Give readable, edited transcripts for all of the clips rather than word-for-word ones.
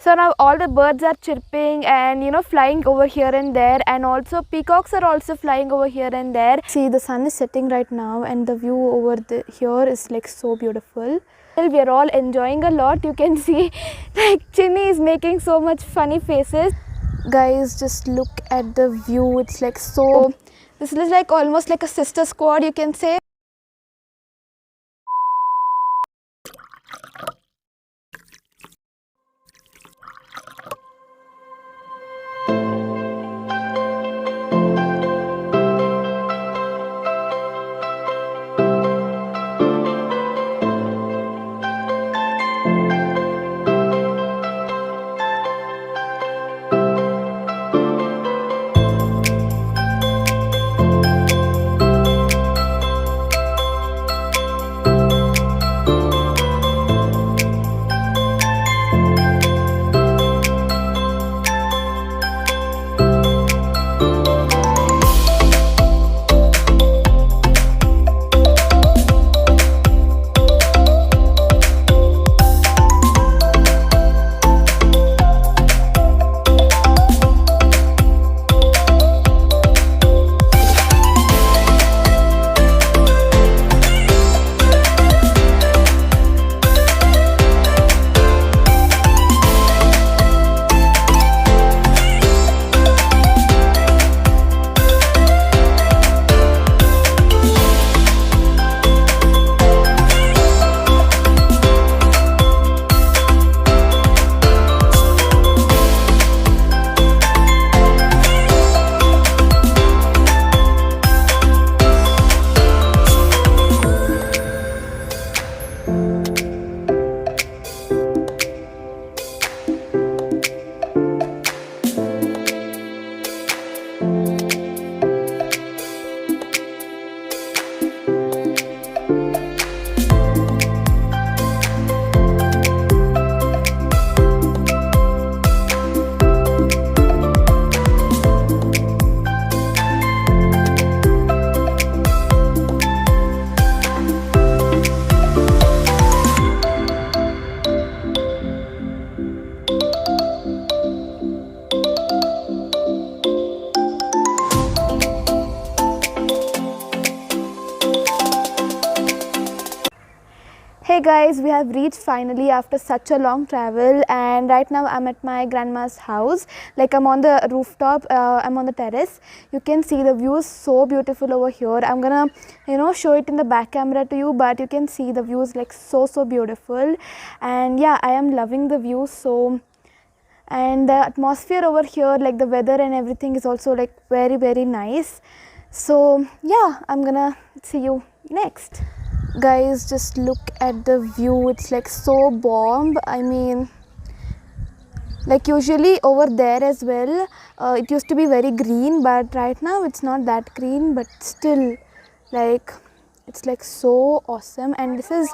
So now all the birds are chirping and flying over here and there, and also peacocks are also flying over here and there. See, the sun is setting right now and the view over here is like so beautiful. We are all enjoying a lot. You can see like Chinny is making so much funny faces. Guys, just look at the view. It's like so, this is like almost like a sister squad, you can say. Hey guys, we have reached finally after such a long travel, and right now I'm at my grandma's house. Like, I'm on the rooftop, I'm on the terrace. You can see the view is so beautiful over here. I'm gonna show it in the back camera to you, but you can see the view is like so beautiful. And yeah, I am loving the view so. And the atmosphere over here, like the weather and everything, is also like very nice. So yeah, I'm gonna see you next. Guys, just look at the view. It's like so bomb. I mean, like usually over there as well, it used to be very green, but right now it's not that green, but still like it's like so awesome. And this is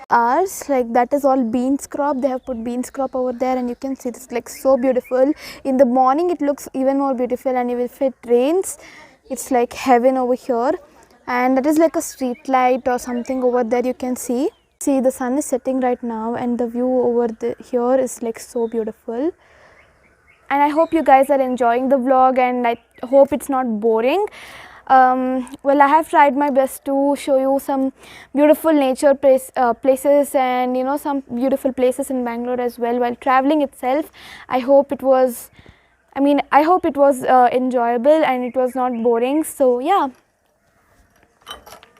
ours, like that is all beans crop. They have put beans crop over there, and you can see this like so beautiful. In the morning it looks even more beautiful, and if it rains, it's like heaven over here. And that is like a street light or something over there, you can see. See, the sun is setting right now and the view over here is like so beautiful. And I hope you guys are enjoying the vlog, and I hope it's not boring. Well, I have tried my best to show you some beautiful nature places, and some beautiful places in Bangalore as well while traveling itself. I hope it was enjoyable and it was not boring. So yeah.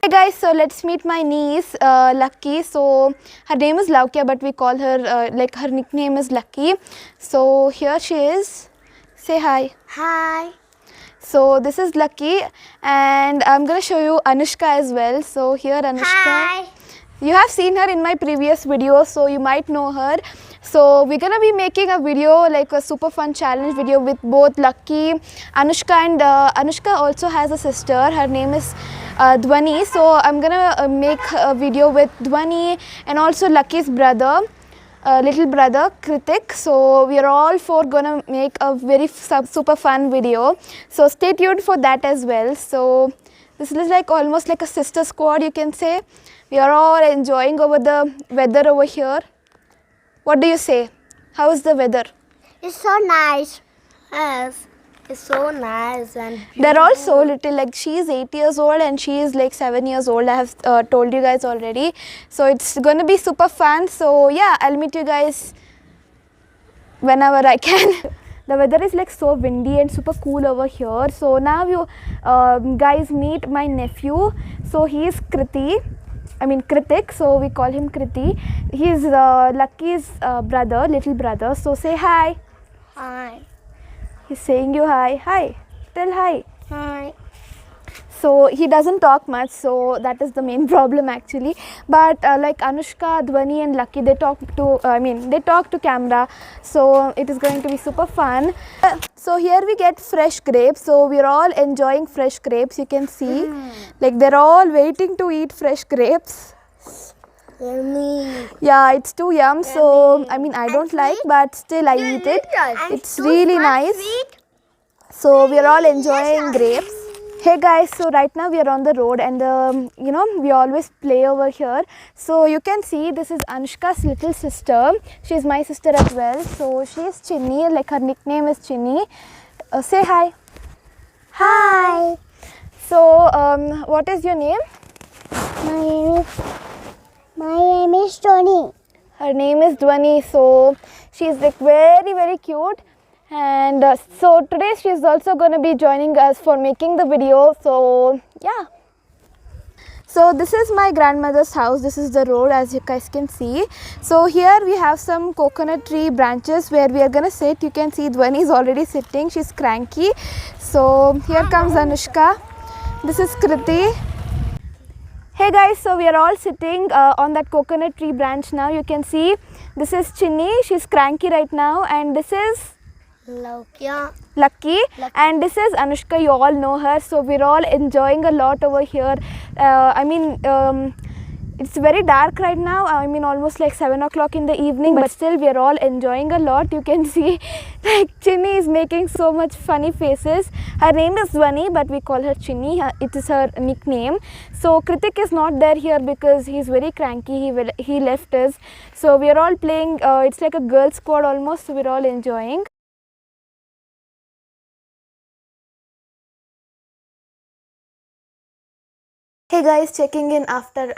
Hey guys, so let's meet my niece Lucky. So her name is Laukya, but we call her like her nickname is Lucky. So here she is. Say hi. Hi. So this is Lucky, and I'm gonna show you Anushka as well. So here Anushka. Hi. You have seen her in my previous video, so you might know her. So we're gonna be making a video, like a super fun challenge video with both Lucky, Anushka, and Anushka also has a sister. Her name is Dhwani. So I'm gonna make a video with Dhwani and also Lucky's brother, little brother Kritik. So we are all four gonna make a very super fun video. So stay tuned for that as well. So this is like almost like a sister squad, you can say. We are all enjoying over the weather over here. What do you say? How is the weather? It's so nice. Yes, it's so nice and They're all so little, like she is 8 years old and she is like 7 years old. I have told you guys already. So it's going to be super fun. So yeah, I'll meet you guys whenever I can. The weather is like so windy and super cool over here. So now you guys meet my nephew. So he is Kritik, so we call him Kriti. He's Lucky's brother, little brother. So say hi. Hi. He's saying you hi. Hi. Tell hi. Hi. So he doesn't talk much, so that is the main problem actually. But like Anushka, Dhwani and Lucky, they talk to camera. So it is going to be super fun. So here we get fresh grapes. So we're all enjoying fresh grapes. You can see, like they're all waiting to eat fresh grapes. Yummy. Yeah, it's too yum. So I mean, I don't like, but still I eat it. It's really nice. So we're all enjoying grapes. Hey guys, so right now we are on the road and we always play over here. So you can see this is Anushka's little sister. She's my sister as well. So she's Chinni, like her nickname is Chinni. Say hi. Hi. So what is your name? My name is Tony. Her name is Dhwani. So she's like very, very cute. And so today she is also going to be joining us for making the video. So yeah. So this is my grandmother's house. This is the road, as you guys can see. So here we have some coconut tree branches where we are going to sit. You can see Dhwani is already sitting. She's cranky. So here comes Anushka. This is Kriti. Hey guys, so we are all sitting on that coconut tree branch now. You can see this is Chinni. She's cranky right now. And this is Lucky, and this is Anushka. You all know her, so we're all enjoying a lot over here. It's very dark right now. Almost like 7 o'clock in the evening, but still we're all enjoying a lot. You can see like Chinni is making so much funny faces. Her name is Dhwani, but we call her Chinni. It is her nickname. So Kritik is not there here because he's very cranky. He left us. So we're all playing. It's like a girl squad almost. So we're all enjoying. Hey guys, checking in after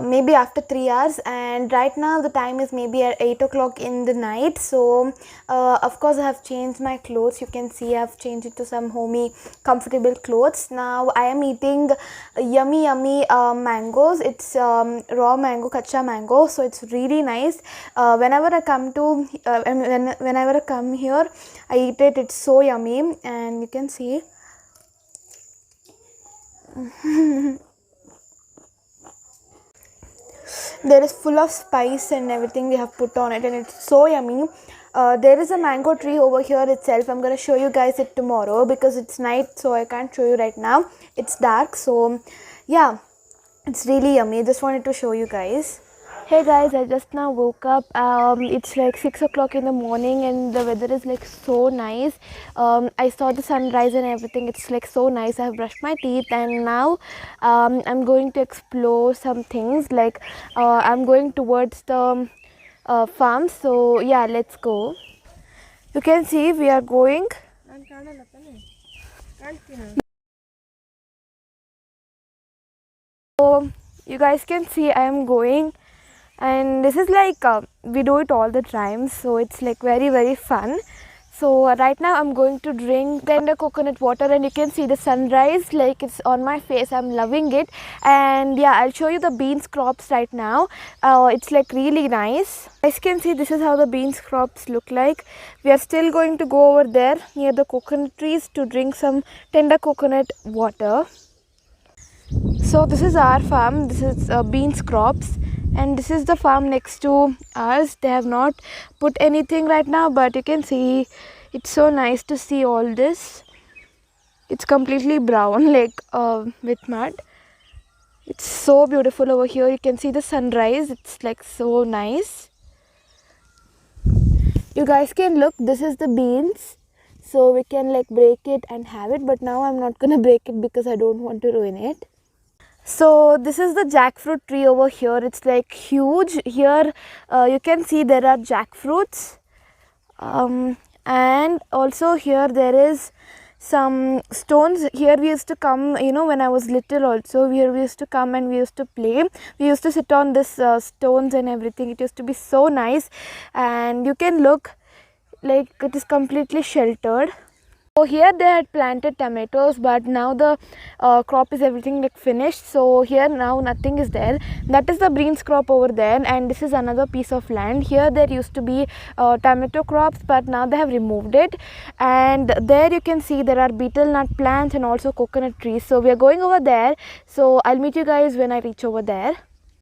maybe after 3 hours, and right now the time is maybe at 8 o'clock in the night. So of course I have changed my clothes. You can see I have changed it to some homey comfortable clothes. Now I am eating yummy mangoes. It's raw mango, kacha mango, so it's really nice. Whenever I come here I eat it. It's so yummy, and you can see there is full of spice and everything we have put on it, and it's so yummy. There is a mango tree over here itself. I'm going to show you guys it tomorrow because it's night, so I can't show you right now. It's dark. So yeah, it's really yummy. Just wanted to show you guys. Hey guys, I just now woke up. It's like 6 o'clock in the morning and the weather is like so nice. I saw the sunrise and everything. It's like so nice. I have brushed my teeth and now I'm going to explore some things. Like I'm going towards the farm. So yeah, let's go. You can see we are going. So you guys can see I am going. And this is like we do it all the time, so it's like very, very fun. So right now I'm going to drink tender coconut water, and you can see the sunrise, like it's on my face. I'm loving it. And yeah, I'll show you the beans crops right now. It's like really nice. As you can see, this is how the beans crops look like. We are still going to go over there near the coconut trees to drink some tender coconut water. So this is our farm. This is beans crops, and this is the farm next to ours. They have not put anything right now, but you can see it's so nice to see all this. It's completely brown, like with mud. It's so beautiful over here. You can see the sunrise. It's like so nice. You guys can look. This is the beans. So we can like break it and have it, but now I'm not gonna break it because I don't want to ruin it. So this is the jackfruit tree over here. It's like huge. Here you can see there are jackfruits, and also here there is some stones. Here we used to come, you know, when I was little also, here we used to come and we used to play. We used to sit on this stones and everything. It used to be so nice, and you can look like it is completely sheltered. So here they had planted tomatoes, but now the crop is everything like finished. So here now nothing is there. That is the beans crop over there, and this is another piece of land. Here there used to be tomato crops, but now they have removed it. And there you can see there are betel nut plants and also coconut trees. So we are going over there. So I'll meet you guys when I reach over there.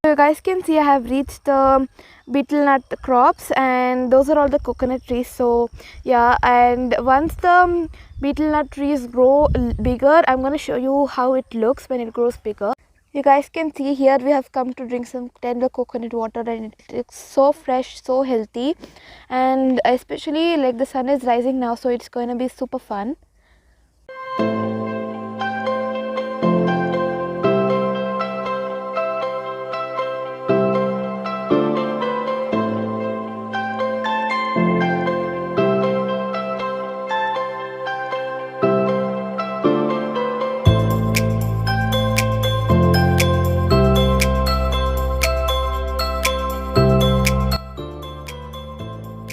So you guys can see I have reached the betel nut crops, and those are all the coconut trees. So yeah, and once the betel nut trees grow bigger, I'm going to show you how it looks when it grows bigger. You guys can see here we have come to drink some tender coconut water, and it looks so fresh, so healthy, and especially like the sun is rising now, so it's going to be super fun.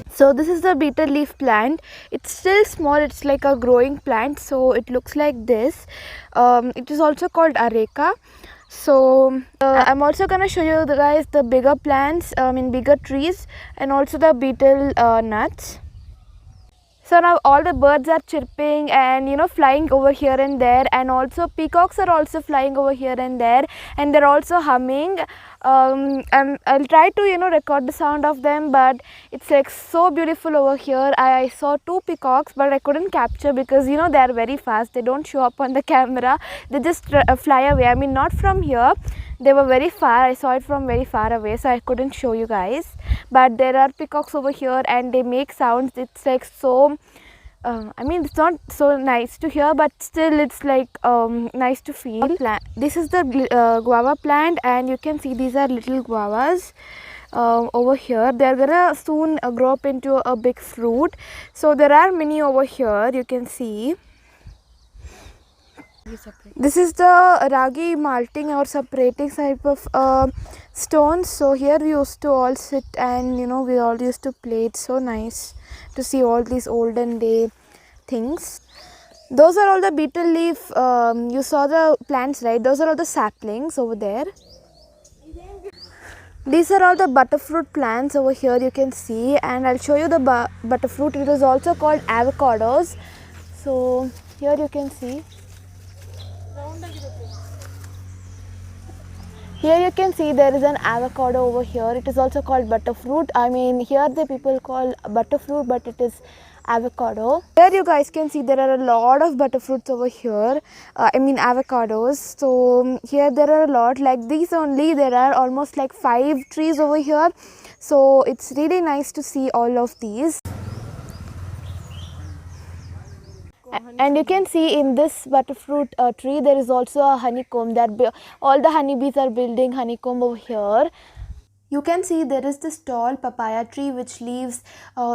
So this is the betel leaf plant. It's still small, it's like a growing plant, so it looks like this. It is also called areca. So I'm also gonna show you guys the bigger plants, bigger trees, and also the betel nuts. So now all the birds are chirping and, you know, flying over here and there, and also peacocks are also flying over here and there, and they're also humming. I'll try to, you know, record the sound of them, but it's like so beautiful over here. I saw 2 peacocks, but I couldn't capture because, you know, they are very fast. They don't show up on the camera. They just fly away. I mean, not from here. They were very far. I saw it from very far away, so I couldn't show you guys. But there are peacocks over here, and they make sounds. It's like so, I mean, it's not so nice to hear, but still it's like nice to feel. This is the guava plant, and you can see these are little guavas over here. They are gonna soon grow up into a big fruit. So there are many over here, you can see. This is the ragi malting or separating type of stones. So here we used to all sit, and, you know, we all used to play. It's so nice to see all these olden day things. Those are all the betel leaf. You saw the plants, right? Those are all the saplings over there. These are all the butterfruit plants over here, you can see, and I'll show you the butterfruit. It is also called avocados. So here you can see. Here you can see there is an avocado over here. It is also called butterfruit. I mean, here the people call butterfruit, but it is avocado. Here you guys can see there are a lot of butterfruits over here. Avocados. So here there are a lot, like these only. There are almost like 5 trees over here. So it's really nice to see all of these. And you can see in this butterfruit tree there is also a honeycomb. All the honeybees are building honeycomb over here. You can see there is this tall papaya tree which leaves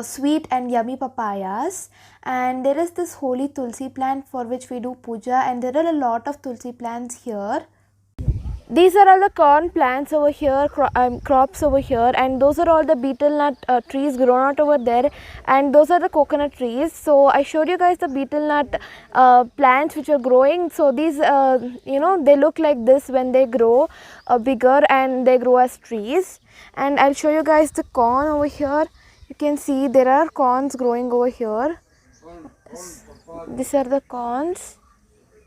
sweet and yummy papayas, and there is this holy tulsi plant for which we do puja, and there are a lot of tulsi plants here. These are all the corn plants over here, crops over here, and those are all the betel nut trees grown out over there, and those are the coconut trees. So I showed you guys the betel nut plants which are growing. So these, they look like this when they grow bigger and they grow as trees. And I'll show you guys the corn over here. You can see there are corns growing over here. These are the corns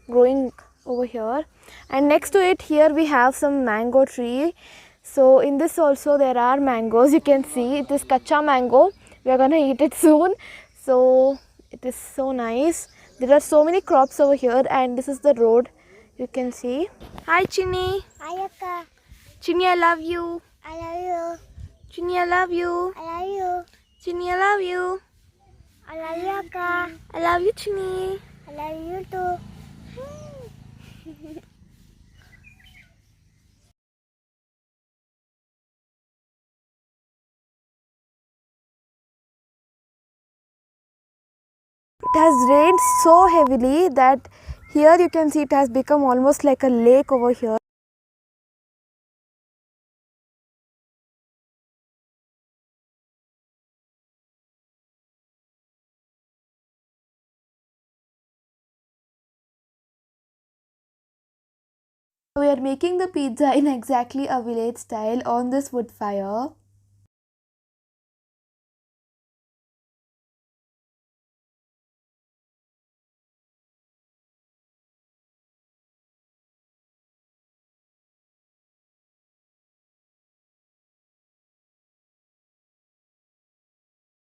growing over here, and next to it here we have some mango tree. So in this also there are mangoes. You can see it is kacha mango. We are gonna eat it soon. So it is so nice. There are so many crops over here, and this is the road. You can see. Hi Chinny. Hi Akka. Chinny, I love you. I love you. Chinny, I love you. I love you. Chinny, I love you. I love you Akka. I love you Chinny. I love you too. It has rained so heavily that here you can see it has become almost like a lake over here. We are making the pizza in exactly a village style on this wood fire.